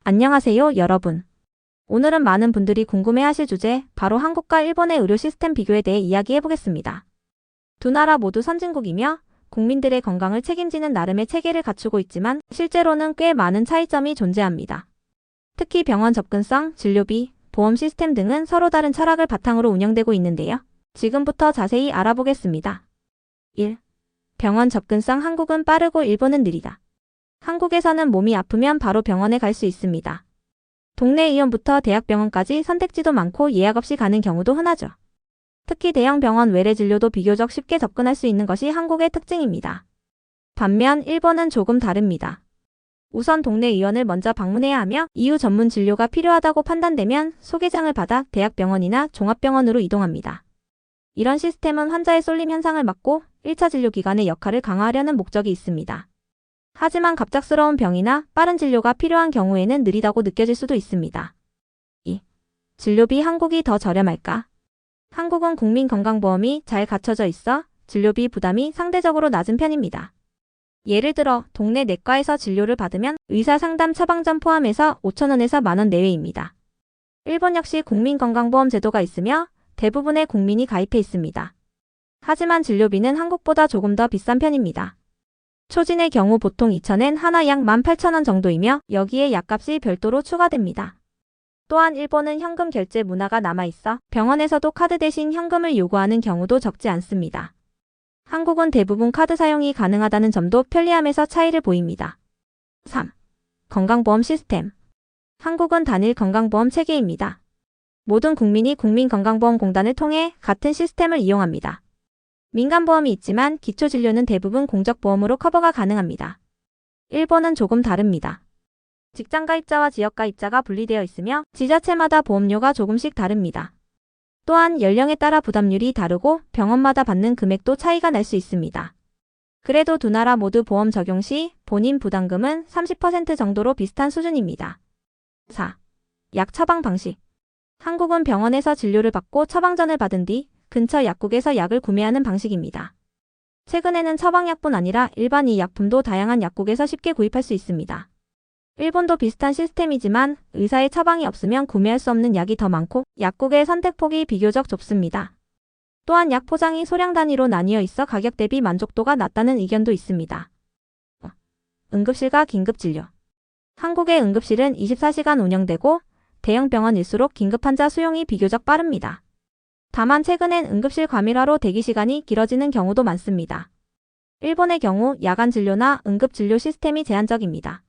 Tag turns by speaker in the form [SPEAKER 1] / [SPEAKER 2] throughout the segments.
[SPEAKER 1] 안녕하세요, 여러분. 오늘은 많은 분들이 궁금해하실 주제, 바로 한국과 일본의 의료 시스템 비교에 대해 이야기해보겠습니다. 두 나라 모두 선진국이며 국민들의 건강을 책임지는 나름의 체계를 갖추고 있지만 실제로는 꽤 많은 차이점이 존재합니다. 특히 병원 접근성, 진료비, 보험 시스템 등은 서로 다른 철학을 바탕으로 운영되고 있는데요. 지금부터 자세히 알아보겠습니다. 1. 병원 접근성. 한국은 빠르고 일본은 느리다. 한국에서는 몸이 아프면 바로 병원에 갈 수 있습니다. 동네 의원부터 대학병원까지 선택지도 많고 예약 없이 가는 경우도 흔하죠. 특히 대형 병원 외래 진료도 비교적 쉽게 접근할 수 있는 것이 한국의 특징입니다. 반면 일본은 조금 다릅니다. 우선 동네 의원을 먼저 방문해야 하며 이후 전문 진료가 필요하다고 판단되면 소개장을 받아 대학병원이나 종합병원으로 이동합니다. 이런 시스템은 환자의 쏠림 현상을 막고 1차 진료 기관의 역할을 강화하려는 목적이 있습니다. 하지만 갑작스러운 병이나 빠른 진료가 필요한 경우에는 느리다고 느껴질 수도 있습니다. 2. 진료비. 한국이 더 저렴할까? 한국은 국민건강보험이 잘 갖춰져 있어 진료비 부담이 상대적으로 낮은 편입니다. 예를 들어 동네 내과에서 진료를 받으면 의사 상담 처방전 포함해서 5,000원에서 만원 내외입니다. 일본 역시 국민건강보험 제도가 있으며 대부분의 국민이 가입해 있습니다. 하지만 진료비는 한국보다 조금 더 비싼 편입니다. 초진의 경우 보통 2,000엔, 하나 약 18,000원 정도이며 여기에 약값이 별도로 추가됩니다. 또한 일본은 현금 결제 문화가 남아있어 병원에서도 카드 대신 현금을 요구하는 경우도 적지 않습니다. 한국은 대부분 카드 사용이 가능하다는 점도 편리함에서 차이를 보입니다. 3. 건강보험 시스템. 한국은 단일 건강보험 체계입니다. 모든 국민이 국민건강보험공단을 통해 같은 시스템을 이용합니다. 민간보험이 있지만 기초진료는 대부분 공적보험으로 커버가 가능합니다. 일본은 조금 다릅니다. 직장가입자와 지역가입자가 분리되어 있으며 지자체마다 보험료가 조금씩 다릅니다. 또한 연령에 따라 부담률이 다르고 병원마다 받는 금액도 차이가 날 수 있습니다. 그래도 두 나라 모두 보험 적용 시 본인 부담금은 30% 정도로 비슷한 수준입니다. 4. 약 처방 방식. 한국은 병원에서 진료를 받고 처방전을 받은 뒤 근처 약국에서 약을 구매하는 방식입니다. 최근에는 처방약뿐 아니라 일반 의약품도 다양한 약국에서 쉽게 구입할 수 있습니다. 일본도 비슷한 시스템이지만 의사의 처방이 없으면 구매할 수 없는 약이 더 많고 약국의 선택폭이 비교적 좁습니다. 또한 약 포장이 소량 단위로 나뉘어 있어 가격 대비 만족도가 낮다는 의견도 있습니다. 응급실과 긴급진료. 한국의 응급실은 24시간 운영되고 대형 병원일수록 긴급 환자 수용이 비교적 빠릅니다. 다만 최근엔 응급실 과밀화로 대기시간이 길어지는 경우도 많습니다. 일본의 경우 야간 진료나 응급진료 시스템이 제한적입니다.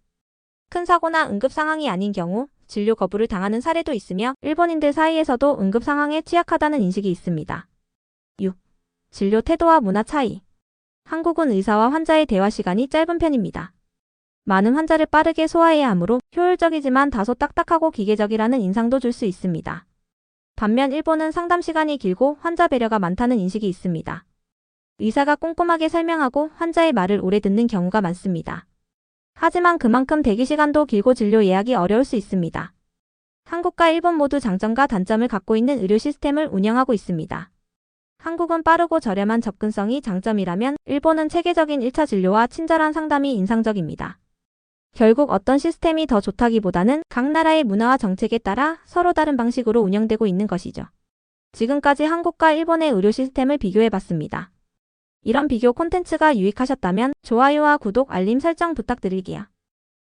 [SPEAKER 1] 큰 사고나 응급 상황이 아닌 경우 진료 거부를 당하는 사례도 있으며 일본인들 사이에서도 응급 상황에 취약하다는 인식이 있습니다. 6. 진료 태도와 문화 차이. 한국은 의사와 환자의 대화 시간이 짧은 편입니다. 많은 환자를 빠르게 소화해야 하므로 효율적이지만 다소 딱딱하고 기계적이라는 인상도 줄 수 있습니다. 반면 일본은 상담 시간이 길고 환자 배려가 많다는 인식이 있습니다. 의사가 꼼꼼하게 설명하고 환자의 말을 오래 듣는 경우가 많습니다. 하지만 그만큼 대기 시간도 길고 진료 예약이 어려울 수 있습니다. 한국과 일본 모두 장점과 단점을 갖고 있는 의료 시스템을 운영하고 있습니다. 한국은 빠르고 저렴한 접근성이 장점이라면 일본은 체계적인 1차 진료와 친절한 상담이 인상적입니다. 결국 어떤 시스템이 더 좋다기보다는 각 나라의 문화와 정책에 따라 서로 다른 방식으로 운영되고 있는 것이죠. 지금까지 한국과 일본의 의료 시스템을 비교해봤습니다. 이런 비교 콘텐츠가 유익하셨다면 좋아요와 구독, 알림 설정 부탁드릴게요.